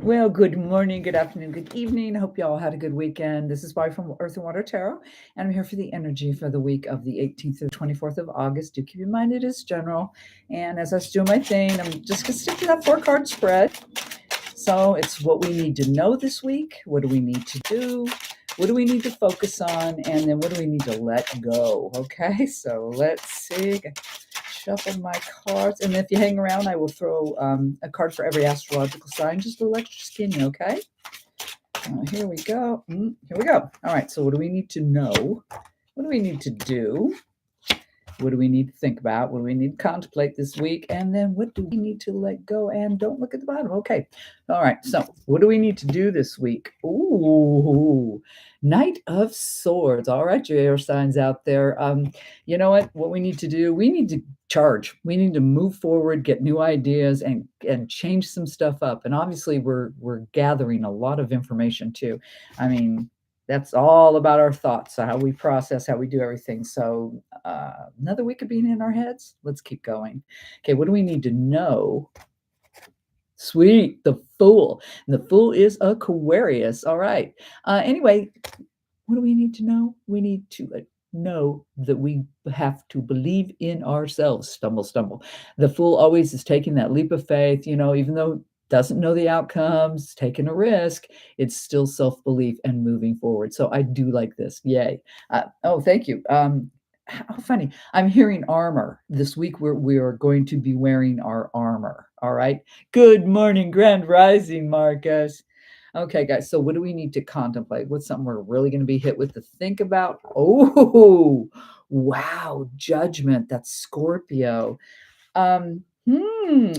Well, good morning, good afternoon, good evening. Hope you all had a good weekend. This is Bobbi from Earth and Water Tarot, and I'm here for the energy for the week of the 18th to the 24th of August. Do keep in mind it is general. And as I was doing my thing, I'm just going to stick to that 4 card spread. So it's what we need to know this week. What do we need to do? What do we need to focus on? And then what do we need to let go? Okay, so let's see. Shuffle my cards. And if you hang around, I will throw a card for every astrological sign, just a little extra skinny, okay? Here we go. Here we go. All right, so what do we need to know? What do we need to do? What do we need to think about? What do we need to contemplate this week? And then what do we need to let go? And don't look at the bottom. Okay. All right. So what do we need to do this week? Ooh, Knight of Swords. All right, you air signs out there. You know what we need to do? We need to charge. We need to move forward, get new ideas, and change some stuff up. And obviously, we're gathering a lot of information too. I mean, that's all about our thoughts, so how we process, how we do everything. So another week of being in our heads. Let's keep going. Okay, what do we need to know? Sweet, the Fool. And the Fool is Aquarius. All right. Anyway, what do we need to know? We need to know that we have to believe in ourselves. Stumble, stumble. The Fool always is taking that leap of faith, even though doesn't know the outcomes, taking a risk, it's still self-belief and moving forward. So I do like this. Yay. Oh, thank you. How funny. I'm hearing armor. This week we are going to be wearing our armor. All right. Good morning, Grand Rising, Marcus. Okay, guys. So what do we need to contemplate? What's something we're really going to be hit with to think about? Oh, wow. Judgment. That's Scorpio.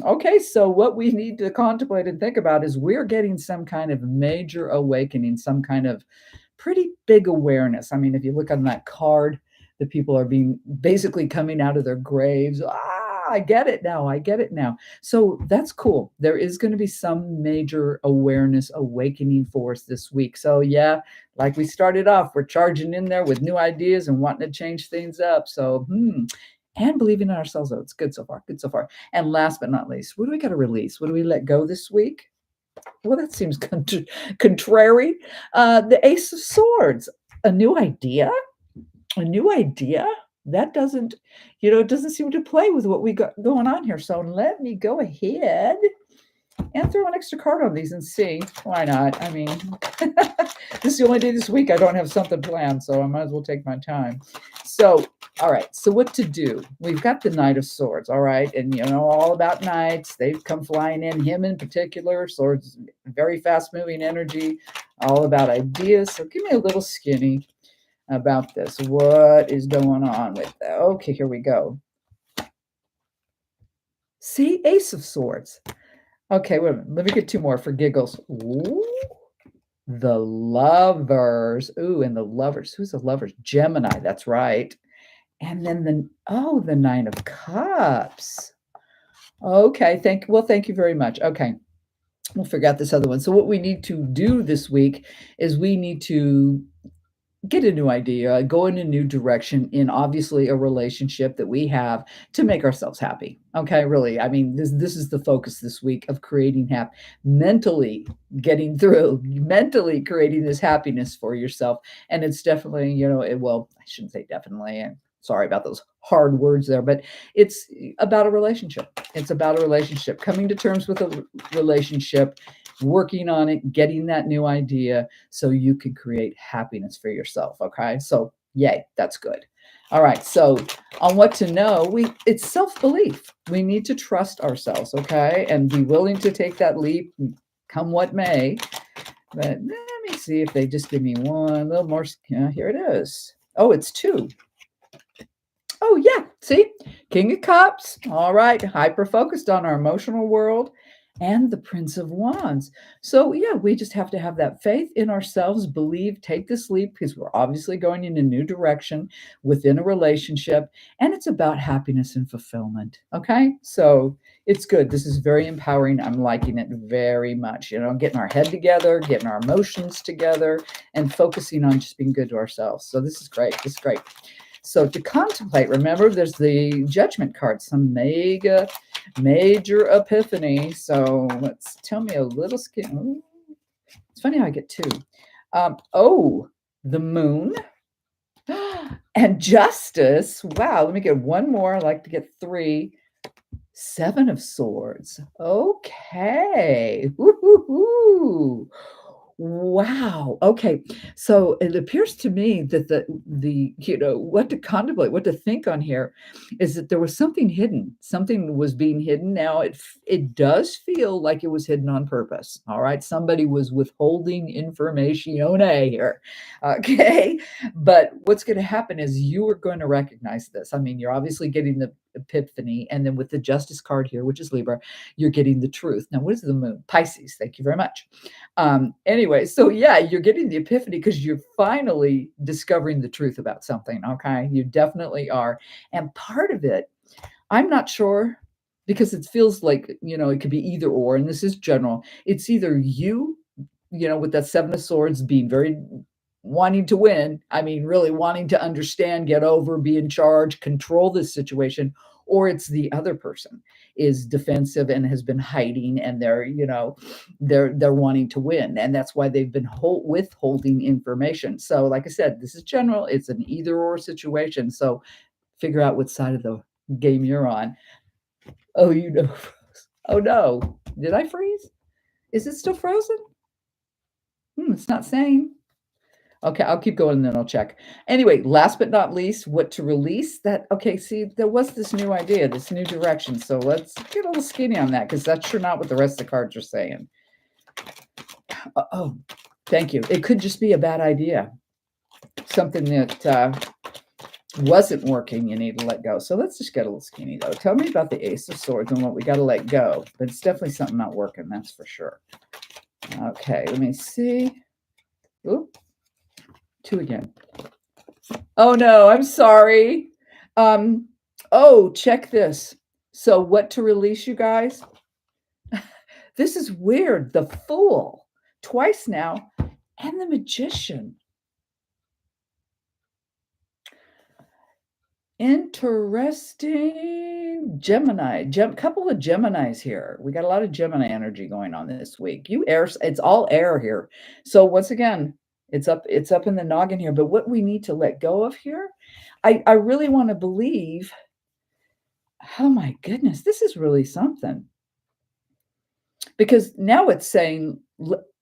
Okay, so what we need to contemplate and think about is we're getting some kind of major awakening, some kind of pretty big awareness. I mean, if you look on that card, the people are being basically coming out of their graves. I get it now. I get it now. So that's cool. There is going to be some major awareness awakening for us this week. So, yeah, like we started off, we're charging in there with new ideas and wanting to change things up. So, and believing in ourselves. Oh, it's good so far. Good so far. And last but not least, what do we got to release? What do we let go this week? Well, that seems contrary. The Ace of Swords, a new idea. A new idea that doesn't, it doesn't seem to play with what we got going on here. So let me go ahead and throw an extra card on these and see. Why not? I mean, this is the only day this week I don't have something planned, so I might as well take my time. So, all right. So what to do? We've got the Knight of Swords, all right? And all about knights. They've come flying in, him in particular. Swords, very fast-moving energy, all about ideas. So give me a little skinny about this. What is going on with that? Okay, here we go. See, Ace of Swords. Okay, wait a minute. Let me get two more for giggles. Ooh, the Lovers. Ooh, and the Lovers. Who's the Lovers? Gemini. That's right. And then the Nine of Cups. Okay, thank you very much. Okay. We'll figure out this other one. So what we need to do this week is we need to get a new idea, go in a new direction in obviously a relationship that we have to make ourselves happy. Okay, really. I mean, this is the focus this week of creating mentally getting through, mentally creating this happiness for yourself. And it's definitely, well, I shouldn't say definitely. Sorry about those hard words there, but it's about a relationship. It's about a relationship, coming to terms with a relationship, working on it, getting that new idea so you can create happiness for yourself. Okay. So yay, that's good. All right. So on what to know, it's self-belief. We need to trust ourselves. Okay. And be willing to take that leap, come what may. But let me see if they just give me one little more. Here it is. Oh, it's two. Oh, yeah. See, King of Cups. All right. Hyper focused on our emotional world, and the Prince of Wands. So, yeah, we just have to have that faith in ourselves, believe, take this leap because we're obviously going in a new direction within a relationship. And it's about happiness and fulfillment. Okay. So it's good. This is very empowering. I'm liking it very much. Getting our head together, getting our emotions together, and focusing on just being good to ourselves. So this is great. This is great. So to contemplate, remember, there's the Judgment card, some major epiphany. So let's tell me a little skin. Ooh, it's funny how I get two. Oh, the Moon and Justice. Wow, let me get one more. I like to get three. Seven of Swords. Okay. Woo-hoo-hoo. Wow. Okay. So it appears to me that the what to contemplate, what to think on here is that there was something hidden. Something was being hidden. Now it does feel like it was hidden on purpose. All right. Somebody was withholding information here. Okay. But what's going to happen is you are going to recognize this. I mean, you're obviously getting the epiphany, and then with the Justice card here, which is Libra, you're getting the truth. Now, what is the Moon? Pisces. Thank you very much. Anyway, so yeah, you're getting the epiphany because you're finally discovering the truth about something. Okay, you definitely are. And part of it, I'm not sure, because it feels like, it could be either or, and this is general. It's either you, with that Seven of Swords, being very wanting to win. I mean, really wanting to understand, get over, be in charge, control this situation, or it's the other person is defensive and has been hiding, and they're wanting to win, and that's why they've been withholding information. So like I said, this is general. It's an either or situation. So figure out what side of the game you're on. Oh, oh no, did I freeze? Is it still frozen? It's not saying. Okay, I'll keep going and then I'll check. Anyway, last but not least, what to release. Okay, see, there was this new idea, this new direction. So let's get a little skinny on that, because that's sure not what the rest of the cards are saying. Oh, thank you. It could just be a bad idea. Something that wasn't working, you need to let go. So let's just get a little skinny, though. Tell me about the Ace of Swords and what we got to let go. But it's definitely something not working, that's for sure. Okay, let me see. Oop. Two again. Oh no, I'm sorry. Check this. So what to release, you guys? This is weird. The Fool twice now, and the Magician. Interesting. Gemini. Couple of Geminis here. We got a lot of Gemini energy going on this week. It's all air here. So once again, it's up in the noggin here. But what we need to let go of here, I really want to believe. Oh my goodness, this is really something. Because now it's saying,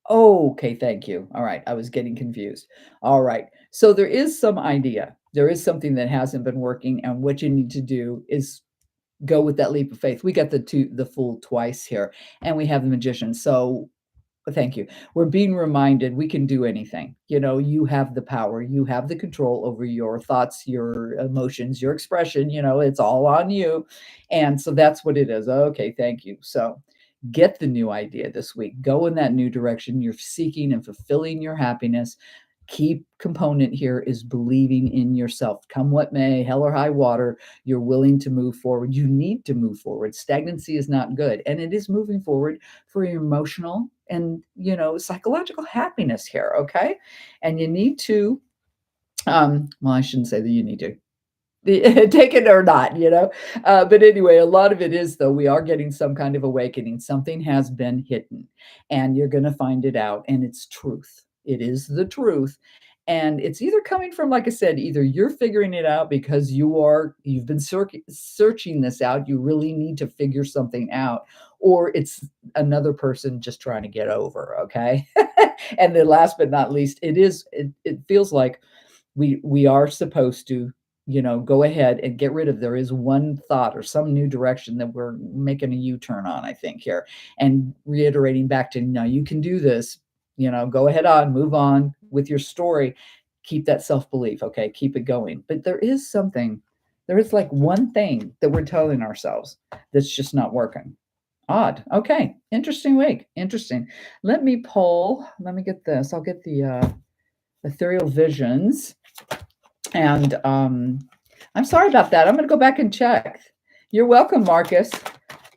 oh, okay, thank you. All right, I was getting confused. All right, so there is some idea. There is something that hasn't been working, and what you need to do is go with that leap of faith. We got the Fool twice here, and we have the Magician. So thank you. We're being reminded we can do anything. You have the power. You have the control over your thoughts, your emotions, your expression. It's all on you. And so that's what it is. Okay, thank you. So get the new idea this week. Go in that new direction. You're seeking and fulfilling your happiness. Key component here is believing in yourself. Come what may, hell or high water, you're willing to move forward. You need to move forward. Stagnancy is not good. And it is moving forward for your emotional and, psychological happiness here, okay? And you need to, well, I shouldn't say that you need to. Take it or not, but anyway, a lot of it is, though, we are getting some kind of awakening. Something has been hidden, and you're going to find it out, and it's truth. It is the truth. And it's either coming from, like I said, either you're figuring it out because you've been searching this out, you really need to figure something out, or it's another person just trying to get over, okay? And then last but not least, it feels like we are supposed to, go ahead and get rid of. There is one thought or some new direction that we're making a U-turn on, I think, here, and reiterating back to, no, you can do this, go ahead on, move on with your story, keep that self-belief, okay, keep it going. But there is like one thing that we're telling ourselves that's just not working. Odd. Okay, interesting week. Interesting. Let me get this. I'll get the ethereal visions. And I'm sorry about that. I'm going to go back and check. You're welcome, Marcus.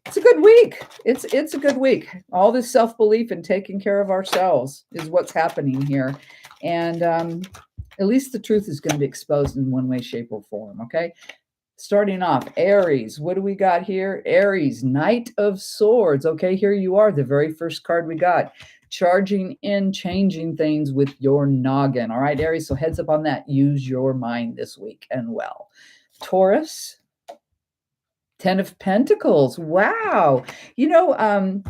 It's a good week. It's a good week. All this self-belief and taking care of ourselves is what's happening here. And At least the truth is going to be exposed in one way, shape, or form. Okay. Starting off, Aries. What do we got here? Aries, Knight of Swords. Okay, here you are, the very first card we got. Charging in, changing things with your noggin. All right, Aries, so heads up on that. Use your mind this week and well. Taurus, Ten of Pentacles. Wow. You know,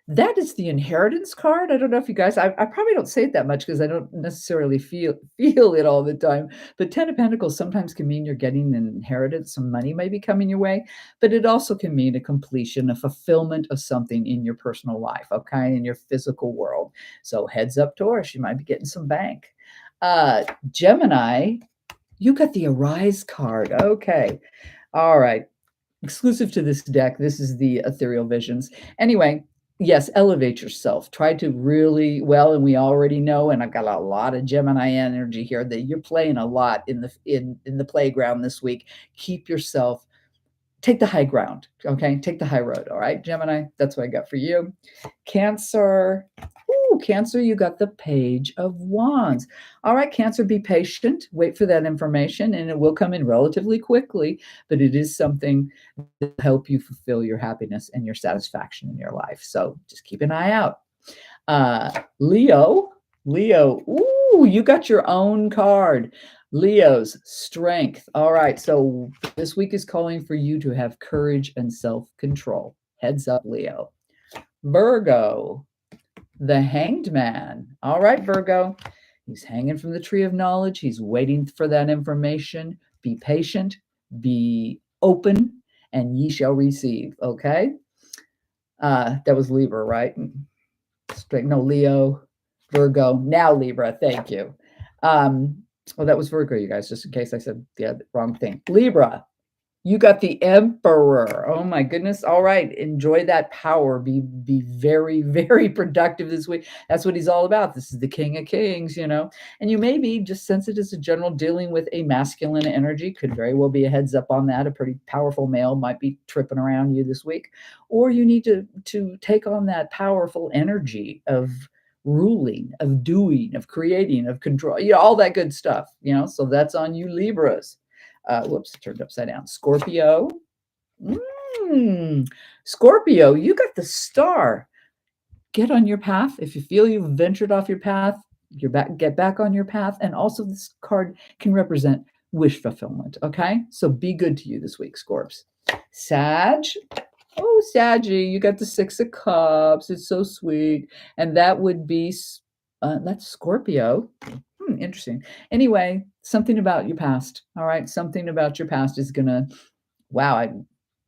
that is the inheritance card. I don't know if you guys, I probably don't say it that much because I don't necessarily feel it all the time. But Ten of Pentacles sometimes can mean you're getting an inheritance, some money may be coming your way, but it also can mean a completion, a fulfillment of something in your personal life, okay, in your physical world. So heads up, Taurus, you might be getting some bank. Gemini, you got the Arise card. Okay. All right. Exclusive to this deck, this is the Ethereal Visions. Anyway, yes, elevate yourself. Try to really well, and we already know, and I've got a lot of Gemini energy here, that you're playing a lot in the playground this week. Keep yourself, take the high ground, okay? Take the high road, all right, Gemini? That's what I got for you. Cancer. Ooh, Cancer, you got the Page of Wands. All right, Cancer, be patient. Wait for that information, and it will come in relatively quickly, but it is something that will help you fulfill your happiness and your satisfaction in your life. So just keep an eye out. Leo, ooh, you got your own card. Leo's Strength. All right, so this week is calling for you to have courage and self-control. Heads up, Leo. Virgo, the Hanged Man. All right, Virgo. He's hanging from the tree of knowledge. He's waiting for that information. Be patient, be open, and ye shall receive. Okay? That was Libra, right? No, Leo, Virgo, now Libra. Thank you. Well, that was Virgo, you guys, just in case I said the wrong thing. Libra, you got the Emperor. Oh my goodness. All right. Enjoy that power. Be very, very productive this week. That's what he's all about. This is the King of Kings, you know. And you may be, just since it is a general dealing with a masculine energy, could very well be a heads up on that. A pretty powerful male might be tripping around you this week. Or you need to take on that powerful energy of ruling, of doing, of creating, of control, you know, all that good stuff, you know. So that's on you, Libras. Whoops, turned upside down. Scorpio. Scorpio, you got the Star. Get on your path. If you feel you've ventured off your path, get back on your path. And also this card can represent wish fulfillment. Okay. So be good to you this week, Scorps. Sag. Oh, Saggy, you got the Six of Cups. It's so sweet. And that would be, that's Scorpio. Interesting. Anyway, something about your past. All right. Something about your past is going to, wow. I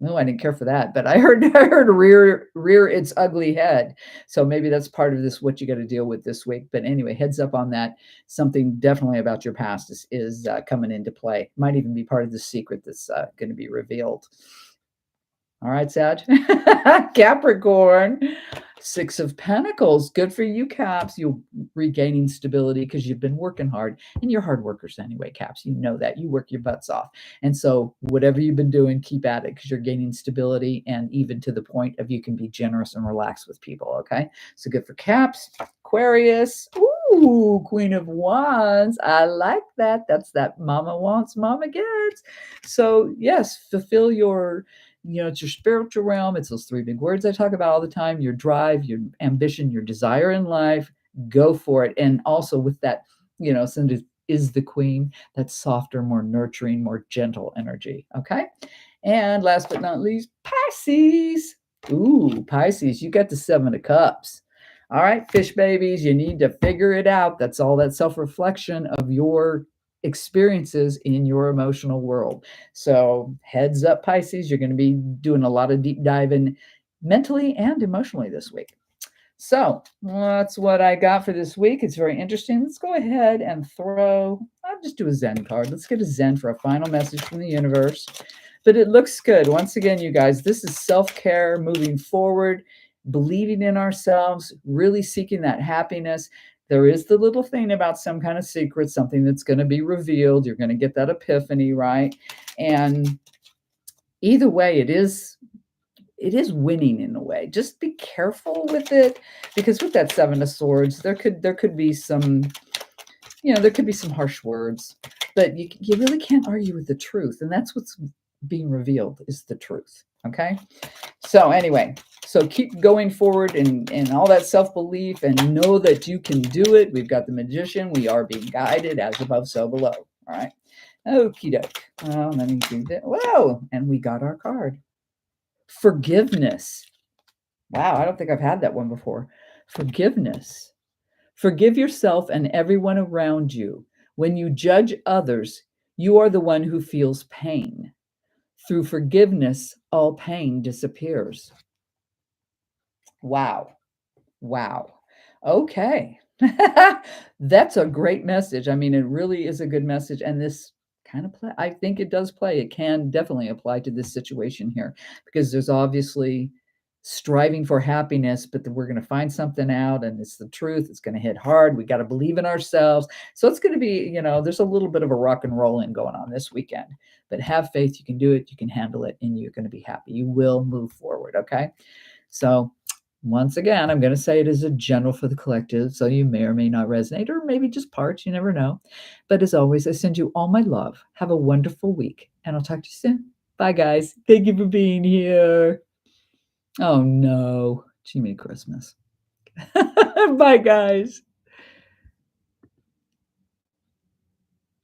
didn't care for that, but I heard rear its ugly head. So maybe that's part of this, what you got to deal with this week. But anyway, heads up on that. Something definitely about your past is coming into play. Might even be part of the secret that's going to be revealed. All right, Sag. Capricorn, Six of Pentacles. Good for you, Caps. You're regaining stability because you've been working hard. And you're hard workers anyway, Caps. You know that. You work your butts off. And so whatever you've been doing, keep at it because you're gaining stability, and even to the point of you can be generous and relaxed with people, okay? So good for Caps. Aquarius. Ooh, Queen of Wands. I like that. That's that mama wants, mama gets. So yes, fulfill your, you know, it's your spiritual realm. It's those three big words I talk about all the time: your drive, your ambition, your desire in life. Go for it. And also with that, you know, since it is the queen, that softer, more nurturing, more gentle energy. Okay. And last but not least, Pisces. Ooh, Pisces, you got the Seven of Cups. All right, fish babies, you need to figure it out. That's all that self-reflection of your experiences in your emotional world. So heads up, Pisces, you're going to be doing a lot of deep diving mentally and emotionally this week. So that's what I got for this week. It's very interesting. Let's go ahead and I'll just do a Zen card. Let's get a Zen for a final message from the universe. But it looks good. Once again, you guys, this is self-care, moving forward, believing in ourselves, really seeking that happiness. There is the little thing about some kind of secret, something that's going to be revealed. You're going to get that epiphany, right? And either way, it is winning in a way. Just be careful with it, because with that Seven of Swords, there could be some there could be some harsh words, but you really can't argue with the truth. And that's what's being revealed is the truth. Okay. So anyway, so keep going forward and all that self-belief and know that you can do it. We've got the magician. We are being guided as above, so below. All right. Okie doke. Well, let me do that. Whoa. And we got our card. Forgiveness. Wow, I don't think I've had that one before. Forgiveness. Forgive yourself and everyone around you. When you judge others, you are the one who feels pain. Through forgiveness, all pain disappears. Wow. Wow. Okay. That's a great message. I mean, it really is a good message. And this kind of play, I think it does play. It can definitely apply to this situation here because there's obviously striving for happiness, but we're going to find something out and it's the truth. It's going to hit hard. We got to believe in ourselves. So it's going to be, there's a little bit of a rock and rolling going on this weekend, but have faith. You can do it. You can handle it and you're going to be happy. You will move forward. Okay. So once again, I'm going to say it is a general for the collective, so you may or may not resonate, or maybe just parts, you never know. But as always, I send you all my love. Have a wonderful week, and I'll talk to you soon. Bye, guys. Thank you for being here. Oh, no. Jimmy Christmas. Bye, guys.